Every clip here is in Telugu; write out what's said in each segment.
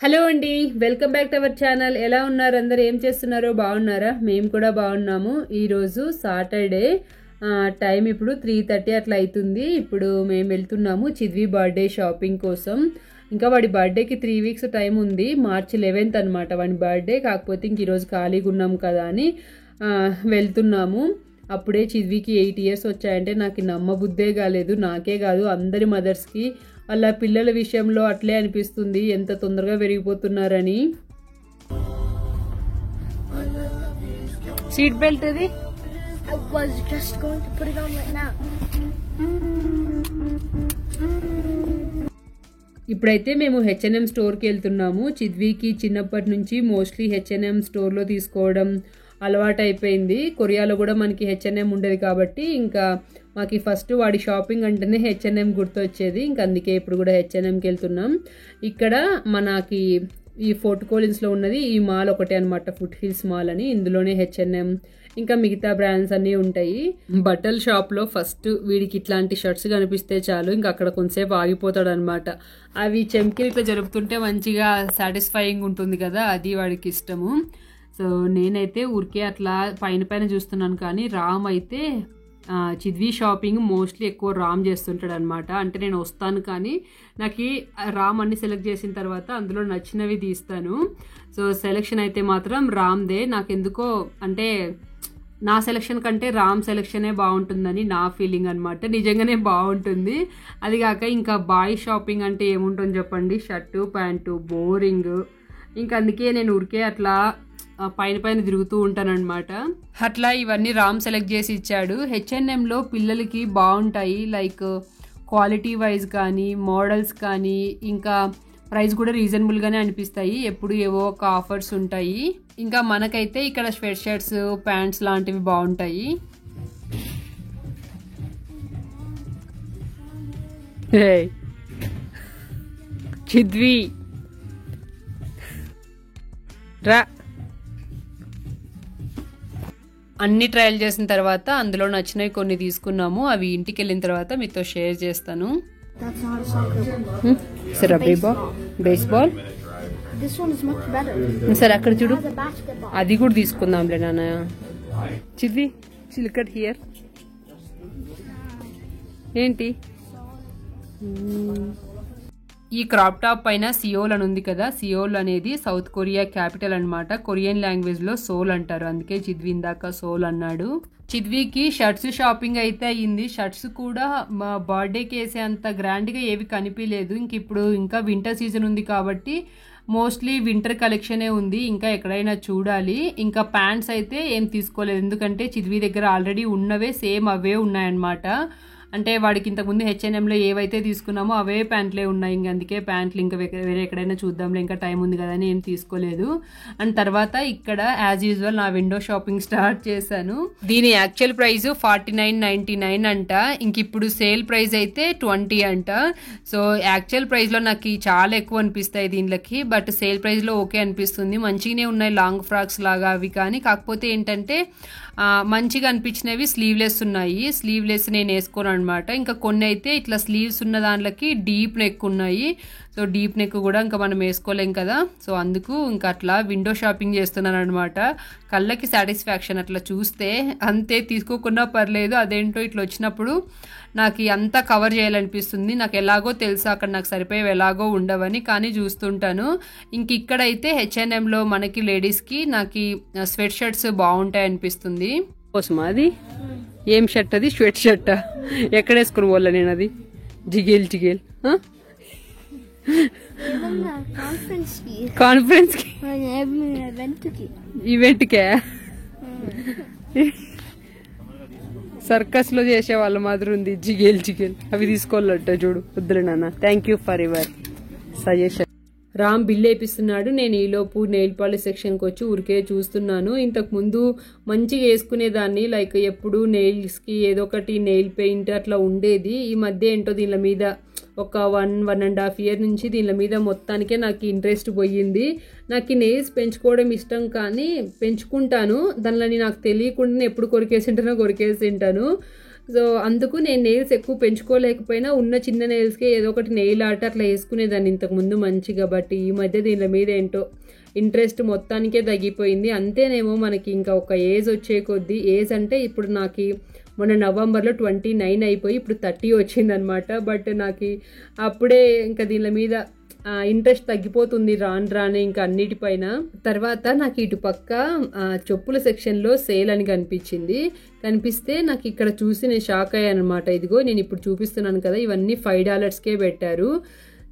హలో అండి, welcome back to our channel. ఎలా ఉన్నారు అందరు? ఏం చేస్తున్నారో? బాగున్నారా? మేము కూడా బాగున్నాము. ఈరోజు సాటర్డే, టైం ఇప్పుడు 3:30 అట్లా అవుతుంది. ఇప్పుడు మేము వెళ్తున్నాము చిద్వి బర్త్డే షాపింగ్ కోసం. ఇంకా వాడి బర్త్డేకి 3 వీక్స్ టైం ఉంది. March 11th అనమాట వాడి బర్త్డే. కాకపోతే ఇంక ఈరోజు ఖాళీగా ఉన్నాము కదా అని వెళ్తున్నాము. అప్పుడే చిద్వికి 8 years వచ్చాయంటే నాకు నమ్మబుద్దే కాలేదు. నాకే కాదు, అందరి మదర్స్కి వాళ్ళ పిల్లల విషయంలో అట్లే అనిపిస్తుంది, ఎంత తొందరగా పెరిగిపోతున్నారని. సీట్ బెల్ట్ అది ఇప్పుడైతే మేము H&M స్టోర్కి వెళ్తున్నాము. చిద్వికి చిన్నప్పటి నుంచి మోస్ట్లీ H&M స్టోర్లో తీసుకోవడం అలవాటు అయిపోయింది. కొరియాలో కూడా మనకి H&M ఉండేది కాబట్టి ఇంకా మాకు ఫస్ట్ వాడి షాపింగ్ అంటేనే H&M గుర్తొచ్చేది. ఇంకా అందుకే ఇప్పుడు కూడా H&Mకి వెళ్తున్నాం. ఇక్కడ మనకి ఈ ఫోర్ట్ కోలిన్స్లో ఉన్నది ఈ మాల్ ఒకటే అనమాట, ఫుట్ హిల్స్ మాల్ అని. ఇందులోనే H&M ఇంకా మిగతా బ్రాండ్స్ అన్నీ ఉంటాయి. బట్టల షాప్లో ఫస్ట్ వీడికి ఇట్లాంటి షర్ట్స్ కనిపిస్తే చాలు, ఇంకా అక్కడ కొంతసేపు ఆగిపోతాడు అనమాట. అవి చెంకిలు ఇట్లా జరుపుతుంటే మంచిగా సాటిస్ఫైయింగ్ ఉంటుంది కదా, అది వాడికి ఇష్టము. సో నేనైతే ఊరికే అట్లా పైన చూస్తున్నాను. కానీ రామ్ అయితే చిద్వి షాపింగ్ మోస్ట్లీ ఎక్కువ రామ్ చేస్తుంటాడు అనమాట. అంటే నేను వస్తాను కానీ నాకు రామ్ అన్ని సెలెక్ట్ చేసిన తర్వాత అందులో నచ్చినవి తీస్తాను. సో సెలెక్షన్ అయితే మాత్రం రామ్దే. నాకెందుకో అంటే నా సెలెక్షన్ కంటే రామ్ సెలెక్షనే బాగుంటుందని నా ఫీలింగ్ అనమాట. నిజంగానే బాగుంటుంది. అది కాక ఇంకా బాయ్ షాపింగ్ అంటే ఏముంటుంది చెప్పండి, షర్టు ప్యాంటు బోరింగ్. ఇంకా అందుకే నేను ఊరికే అట్లా పైన తిరుగుతూ ఉంటానన్నమాట. అట్లా ఇవన్నీ రామ్ సెలెక్ట్ చేసి ఇచ్చాడు. H&Mలో పిల్లలకి బాగుంటాయి, లైక్ క్వాలిటీ వైజ్ కానీ మోడల్స్ కానీ ఇంకా ప్రైస్ కూడా రీజనబుల్గానే అనిపిస్తాయి. ఎప్పుడు ఏవో ఒక ఆఫర్స్ ఉంటాయి. ఇంకా మనకైతే ఇక్కడ స్వెట్ షర్ట్స్ ప్యాంట్స్ లాంటివి బాగుంటాయి. చిద్వి రా. అన్ని ట్రయల్ చేసిన తర్వాత అందులో నచ్చినవి కొన్ని తీసుకున్నాము. అవి ఇంటికి వెళ్ళిన తర్వాత మీతో షేర్ చేస్తాను. బేస్బాల్ సరే అక్కడ చూడు, అది కూడా తీసుకుందాంలే నాన్న. చిద్వి చిల్కట్ హియర్ ఏంటి? ఈ క్రాప్ టాప్ పైన సియోల్ అని ఉంది కదా, సియోల్ అనేది సౌత్ కొరియా క్యాపిటల్ అనమాట. కొరియన్ లాంగ్వేజ్ లో సోల్ అంటారు, అందుకే చిద్వి ఇందాక సోల్ అన్నాడు. చిద్వికి షర్ట్స్ షాపింగ్ అయితే అయ్యింది. షర్ట్స్ కూడా మా బర్త్డేకి వేసే అంత గ్రాండ్ గా ఏవి కనిపించలేదు. ఇంక ఇప్పుడు ఇంకా వింటర్ సీజన్ ఉంది కాబట్టి మోస్ట్లీ వింటర్ కలెక్షనే ఉంది. ఇంకా ఎక్కడైనా చూడాలి. ఇంకా ప్యాంట్స్ అయితే ఏం తీసుకోలేదు, ఎందుకంటే చిద్వి దగ్గర ఆల్రెడీ ఉన్నవే సేమ్ అవే ఉన్నాయన్నమాట. అంటే వాడికి ఇంతకుముందు H&Mలో ఏవైతే తీసుకున్నామో అవే ప్యాంట్లే ఉన్నాయి. ఇంక అందుకే ప్యాంట్లు ఇంకా వేరే ఎక్కడైనా చూద్దాంలే, ఇంకా టైం ఉంది కదా అని ఏం తీసుకోలేదు. అండ్ తర్వాత ఇక్కడ యాజ్ యూజువల్ నా విండో షాపింగ్ స్టార్ట్ చేశాను. దీని యాక్చువల్ ప్రైస్ 49.99 అంట. ఇంక ఇప్పుడు సేల్ ప్రైస్ అయితే 20 అంట. సో యాక్చువల్ ప్రైస్లో నాకు చాలా ఎక్కువ అనిపిస్తాయి దీనికి, బట్ సేల్ ప్రైస్లో ఓకే అనిపిస్తుంది. మంచిగానే ఉన్నాయి లాంగ్ ఫ్రాక్స్ లాగా అవి. కానీ కాకపోతే ఏంటంటే మంచిగా అనిపించినవి స్లీవ్లెస్ ఉన్నాయి. స్లీవ్లెస్ నేను వేసుకోను అనమాట. ఇంకా కొన్ని అయితే ఇట్లా స్లీవ్స్ ఉన్న దాంట్లోకి డీప్ నెక్ ఉన్నాయి. సో డీప్ నెక్ కూడా ఇంకా మనం వేసుకోలేం కదా. సో అందుకు ఇంకా అట్లా విండో షాపింగ్ చేస్తున్నాను అనమాట. కళ్ళకి సాటిస్ఫాక్షన్ అట్లా చూస్తే అంతే, తీసుకోకున్నా పర్లేదు. అదేంటో ఇట్లా వచ్చినప్పుడు నాకు అంతా కవర్ చేయాలనిపిస్తుంది. నాకు ఎలాగో తెలుసు అక్కడ నాకు సరిపోయేవి ఎలాగో ఉండవని, కానీ చూస్తుంటాను. ఇంక ఇక్కడైతే H&Mలో మనకి లేడీస్కి నాకు స్వెట్ షర్ట్స్ బాగుంటాయి అనిపిస్తుంది. కోసమా అది? ఏం షర్ట్ అది? స్వెట్ షర్టా? ఎక్కడ వేసుకుని పోలే నేను అది? జిగేల్ కాన్ఫరెన్స్ కి ఈవెంట్కే సర్కస్ లో చేసే వాళ్ళ మాదిరి ఉంది. జిగేల్ అవి తీసుకోవాలంట చూడు. వద్దులే నాన్న, thank you for your suggestion. Ram bill వేపిస్తున్నాడు. నేను ఈలోపు నెయిల్ పాలిష్ సెక్షన్కి వచ్చి ఊరికే చూస్తున్నాను. ఇంతకు ముందు మంచిగా వేసుకునేదాన్ని, లైక్ ఎప్పుడు నెయిల్స్కి ఏదో ఒకటి నెయిల్ పెయింట్ అట్లా ఉండేది. ఈ మధ్య ఏంటో దీని మీద ఒక 1.5 year నుంచి దీని మీద మొత్తానికే నాకు ఇంట్రెస్ట్ పోయింది. నాకు నెయిల్స్ పెంచుకోవడం ఇష్టం, కానీ పెంచుకుంటాను దానిలో నాకు తెలియకుండా ఎప్పుడు కొరికేసి ఉంటాను. సో అందుకు నేను నెయిల్స్ ఎక్కువ పెంచుకోలేకపోయినా ఉన్న చిన్న నెయిల్స్కే ఏదో ఒకటి నెయిల్ ఆర్ట్ అట్లా వేసుకునేదాన్ని ఇంతకుముందు మంచిగా. బట్ ఈ మధ్య దీని మీద ఏంటో ఇంట్రెస్ట్ మొత్తానికే తగ్గిపోయింది. అంతేనేమో మనకి ఇంకా ఒక ఏజ్ వచ్చే కొద్దీ, ఏజ్ అంటే ఇప్పుడు నాకు మొన్న నవంబర్లో 29 అయిపోయి ఇప్పుడు 30 వచ్చిందనమాట. బట్ నాకు అప్పుడే ఇంకా దీని మీద ఇంట్రెస్ట్ తగ్గిపోతుంది రానే ఇంకా అన్నిటిపైన. తర్వాత నాకు ఇటు పక్క చెప్పుల సెక్షన్లో సేల్ అని కనిపిస్తే నాకు ఇక్కడ చూసి నేను షాక్ అయ్యాను అనమాట. ఇదిగో నేను ఇప్పుడు చూపిస్తున్నాను కదా, ఇవన్నీ $5కే పెట్టారు.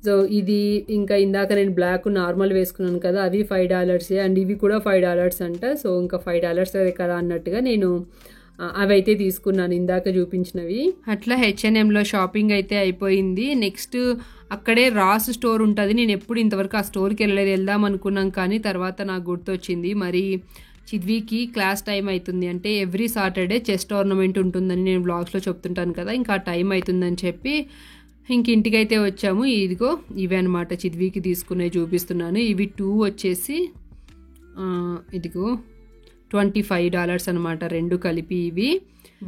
సో ఇది ఇంకా ఇందాక నేను బ్లాక్ నార్మల్ వేసుకున్నాను కదా, అవి $5 అండ్ ఇవి కూడా $5 అంట. సో ఇంకా $5 అదే కదా అన్నట్టుగా నేను అవి అయితే తీసుకున్నాను ఇందాక చూపించినవి. అట్లా H&Mలో షాపింగ్ అయితే అయిపోయింది. నెక్స్ట్ అక్కడే రాస్ స్టోర్ ఉంటుంది. నేను ఎప్పుడు ఇంతవరకు ఆ స్టోర్కి వెళ్దాం అనుకున్నాం, కానీ తర్వాత నాకు గుర్తొచ్చింది మరి చిద్వికి క్లాస్ టైం అవుతుంది, అంటే ఎవ్రీ సాటర్డే చెస్ టోర్నమెంట్ ఉంటుందని నేను బ్లాగ్స్లో చెప్తుంటాను కదా, ఇంకా టైం అవుతుందని చెప్పి ఇంక ఇంటికైతే వచ్చాము. ఇదిగో ఇవే అనమాట చిద్వికి తీసుకునే చూపిస్తున్నాను. ఇవి 2 వచ్చేసి ఇదిగో $25 అనమాట, 2 కలిపి. ఇవి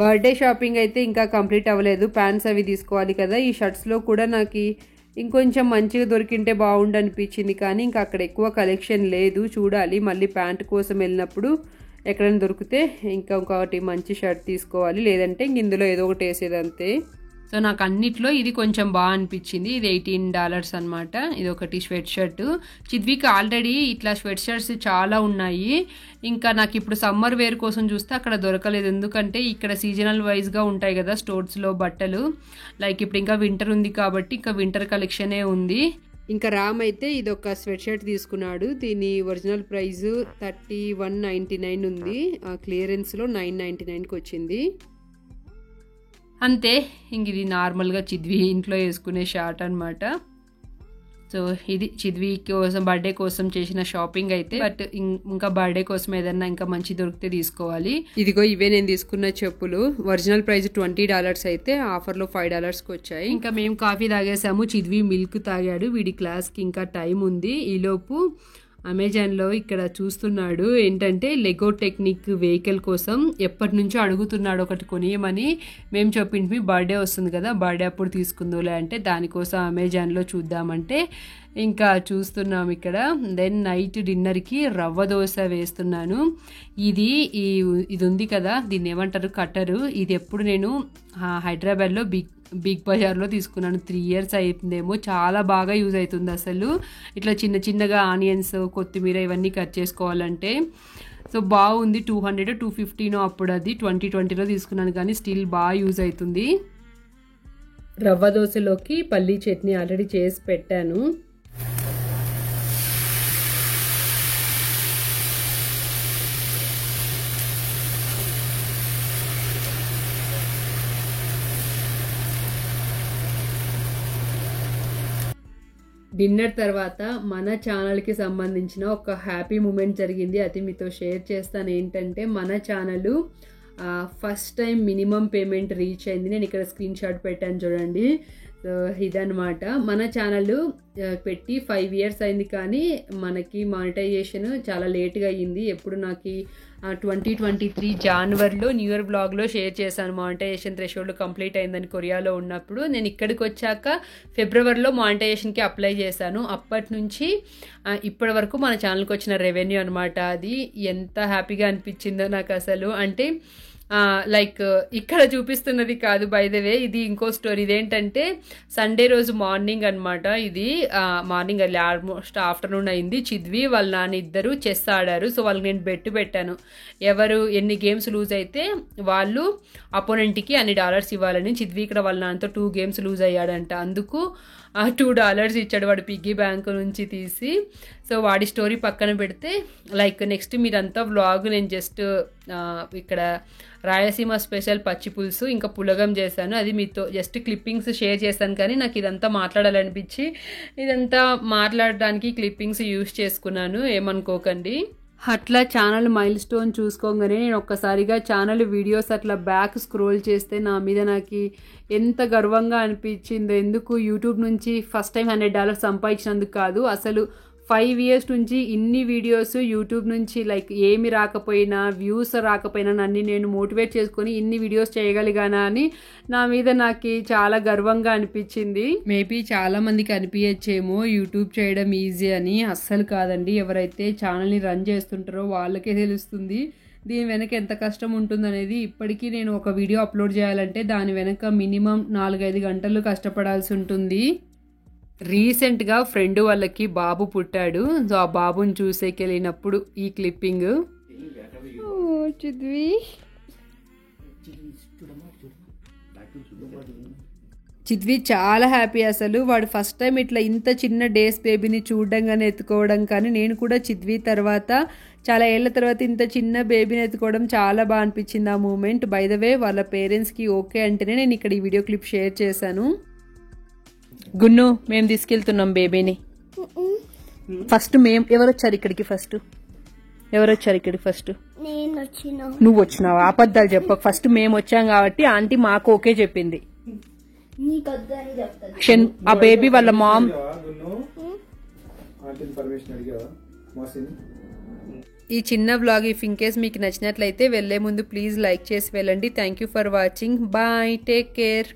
బర్త్డే షాపింగ్ అయితే ఇంకా కంప్లీట్ అవ్వలేదు. ప్యాంట్స్ అవి తీసుకోవాలి కదా. ఈ షర్ట్స్లో కూడా నాకు ఇంకొంచెం మంచిగా దొరికింటే బాగుండు అనిపించింది, కానీ ఇంకా అక్కడ ఎక్కువ కలెక్షన్ లేదు. చూడాలి మళ్ళీ ప్యాంట్ కోసం వెళ్ళినప్పుడు ఎక్కడైనా దొరికితే ఇంకా ఇంకొకటి మంచి షర్ట్ తీసుకోవాలి, లేదంటే ఇందులో ఏదో ఒకటి వేసేది అంతే. సో నాకు అన్నిట్లో ఇది కొంచెం బాగా అనిపించింది. ఇది $18 అనమాట. ఇది ఒకటి స్వెట్ షర్ట్. చిద్వికి ఆల్రెడీ ఇట్లా స్వెట్ షర్ట్స్ చాలా ఉన్నాయి. ఇంకా నాకు ఇప్పుడు సమ్మర్ వేర్ కోసం చూస్తే అక్కడ దొరకలేదు, ఎందుకంటే ఇక్కడ సీజనల్ వైజ్గా ఉంటాయి కదా స్టోర్స్లో బట్టలు. లైక్ ఇప్పుడు ఇంకా వింటర్ ఉంది కాబట్టి ఇంకా వింటర్ కలెక్షనే ఉంది. ఇంకా రామ్ అయితే ఇది ఒక స్వెట్ షర్ట్ తీసుకున్నాడు. దీని ఒరిజినల్ ప్రైస్ $31.99 ఉంది, క్లియరెన్స్లో $9.99కి వచ్చింది. అంతే. ఇంక ఇది నార్మల్గా చిద్వి ఇంట్లో వేసుకునే షార్ట్ అనమాట. సో ఇది చిద్వి కోసం బర్త్డే కోసం చేసిన షాపింగ్ అయితే. బట్ ఇంకా బర్త్డే కోసం ఏదన్నా ఇంకా మంచి దొరికితే తీసుకోవాలి. ఇదిగో ఇవే నేను తీసుకున్న చెప్పులు. ఒరిజినల్ ప్రైస్ $20 అయితే ఆఫర్లో $5కి వచ్చాయి. ఇంకా మేము కాఫీ తాగేసాము, చిద్వి మిల్క్ తాగాడు. వీడి క్లాస్కి ఇంకా టైం ఉంది. ఈలోపు అమెజాన్లో ఇక్కడ చూస్తున్నాడు ఏంటంటే లెగో టెక్నిక్ వెహికల్ కోసం ఎప్పటి నుంచో అడుగుతున్నాడు ఒకటి కొనియమని. మేము చెప్పింది బర్త్డే వస్తుంది కదా, బర్త్డే అప్పుడు తీసుకుందులే అంటే దానికోసం అమెజాన్లో చూద్దామంటే ఇంకా చూస్తున్నాం ఇక్కడ. దెన్ నైట్ డిన్నర్కి రవ్వ దోశ వేస్తున్నాను. ఇది ఉంది కదా, దీన్ని ఏమంటారు, కట్టరు. ఇది ఎప్పుడు నేను హైదరాబాద్లో బిగ్ బజార్లో తీసుకున్నాను. 3 years అయితుందేమో. చాలా బాగా యూజ్ అవుతుంది అసలు. ఇట్లా చిన్న చిన్నగా ఆనియన్స్, కొత్తిమీర ఇవన్నీ కట్ చేసుకోవాలంటే. సో బాగుంది. 200-250 అప్పుడు, అది 2020లో తీసుకున్నాను, కానీ స్టిల్ బాగా యూజ్ అవుతుంది. రవ్వ దోశలోకి పల్లీ చట్నీ ఆల్రెడీ చేసి పెట్టాను. డిన్నర్ తర్వాత మన ఛానల్కి సంబంధించిన ఒక హ్యాపీ మూమెంట్ జరిగింది, అది మీతో షేర్ చేస్తాను. ఏంటంటే మన channel first time minimum payment reach అయింది. నేను ఇక్కడ స్క్రీన్ షాట్ పెట్టాను చూడండి. సో ఇదనమాట. మన ఛానల్ పెట్టి 5 years అయింది, కానీ మనకి మానిటైజేషన్ చాలా లేట్గా అయ్యింది. ఎప్పుడు నాకు 2023 జనవరిలో న్యూ ఇయర్ బ్లాగ్లో షేర్ చేశాను మానిటైజేషన్ థ్రెషోల్డ్ కంప్లీట్ అయిందని కొరియాలో ఉన్నప్పుడు. నేను ఇక్కడికి వచ్చాక ఫిబ్రవరిలో మానిటైజేషన్కి అప్లై చేశాను. అప్పటి నుంచి ఇప్పటి వరకు మన ఛానల్కి వచ్చిన రెవెన్యూ అనమాట. అది ఎంత హ్యాపీగా అనిపించిందో నాకు అసలు. అంటే లైక్ ఇక్కడ చూపిస్తున్నది కాదు, బై ద వే ఇది ఇంకో స్టోరీ. ఇదేంటంటే సండే రోజు మార్నింగ్ అనమాట. ఇది మార్నింగ్ ఆల్మోస్ట్ ఆఫ్టర్నూన్ అయింది. చిద్వి వాళ్ళ నాన్న ఇద్దరు చెస్ ఆడారు. సో వాళ్ళకి నేను బెట్ పెట్టాను, ఎవరు ఎన్ని గేమ్స్ లూజ్ అయితే వాళ్ళు అపోనెంట్కి అన్ని డాలర్స్ ఇవ్వాలని. చిద్వి ఇక్కడ వాళ్ళ నాన్నతో 2 games లూజ్ అయ్యాడంట. అందుకు $2 ఇచ్చాడు వాడు పిగ్గీ బ్యాంక్ నుంచి తీసి. సో వాడి స్టోరీ పక్కన పెడితే లైక్ నెక్స్ట్ మీరంతా వ్లాగ్ నేను జస్ట్ ఇక్కడ రాయలసీమ స్పెషల్ పచ్చి పులుసు ఇంకా పులగం చేశాను, అది మీతో జస్ట్ క్లిప్పింగ్స్ షేర్ చేశాను. కానీ నాకు ఇదంతా మాట్లాడాలనిపించి ఇదంతా మాట్లాడడానికి క్లిప్పింగ్స్ యూజ్ చేసుకున్నాను, ఏమనుకోకండి. అట్లా ఛానల్ మైల్ స్టోన్ చూసుకోగానే నేను ఒక్కసారిగా ఛానల్ వీడియోస్ అట్లా బ్యాక్ స్క్రోల్ చేస్తే నా మీద నాకు ఎంత గర్వంగా అనిపించిందో. ఎందుకు యూట్యూబ్ నుంచి ఫస్ట్ టైం $100 సంపాదించినందుకు కాదు, అసలు 5 years నుంచి ఇన్ని వీడియోస్ యూట్యూబ్ నుంచి లైక్ ఏమి రాకపోయినా వ్యూస్ రాకపోయినా నన్ను నేను మోటివేట్ చేసుకొని ఇన్ని వీడియోస్ చేయగలిగానా అని నా మీద నాకు చాలా గర్వంగా అనిపించింది. మేబీ చాలా మందికి అనిపించచ్చేమో యూట్యూబ్ చేయడం ఈజీ అని. అస్సలు కాదండి. ఎవరైతే ఛానల్ని రన్ చేస్తుంటారో వాళ్ళకే తెలుస్తుంది దీని వెనక ఎంత కష్టం ఉంటుందనేది. ఇప్పటికీ నేను ఒక వీడియో అప్లోడ్ చేయాలంటే దాని వెనక మినిమం 4-5 గంటలు కష్టపడాల్సి ఉంటుంది. రీసెంట్గా ఫ్రెండ్ వాళ్ళకి బాబు పుట్టాడు. సో ఆ బాబుని చూసేకెళ్ళినప్పుడు ఈ క్లిప్పింగ్. చిద్వి చాలా హ్యాపీ అసలు. వాడు ఫస్ట్ టైం ఇట్లా ఇంత చిన్న డేస్ బేబీని చూడడం కానీ ఎత్తుకోవడం కానీ. నేను కూడా చిద్వి తర్వాత చాలా ఏళ్ల తర్వాత ఇంత చిన్న బేబీని ఎత్తుకోవడం చాలా బాగా అనిపించింది ఆ మూమెంట్. బై ద వే వాళ్ళ పేరెంట్స్కి ఓకే అంటేనే నేను ఇక్కడ ఈ వీడియో క్లిప్ షేర్ చేశాను. గున్ను మేము తీసుకెళ్తున్నాం బేబీని. ఫస్ట్ ఎవరు వచ్చారు ఇక్కడికి? ఫస్ట్ నువ్వు వచ్చినావా? అబద్ధాలు చెప్పక. ఫస్ట్ మేము వచ్చాం కాబట్టి ఆంటీ మాకు ఓకే చెప్పింది. ఆ బేబీ వాళ్ళ మామ్. ఈ చిన్న వ్లాగ్ ఇఫ్ ఇన్ కేస్ మీకు నచ్చినట్లయితే వెళ్లే ముందు ప్లీజ్ లైక్ చేసి వెళ్ళండి. Thank you for watching. Bye, take care.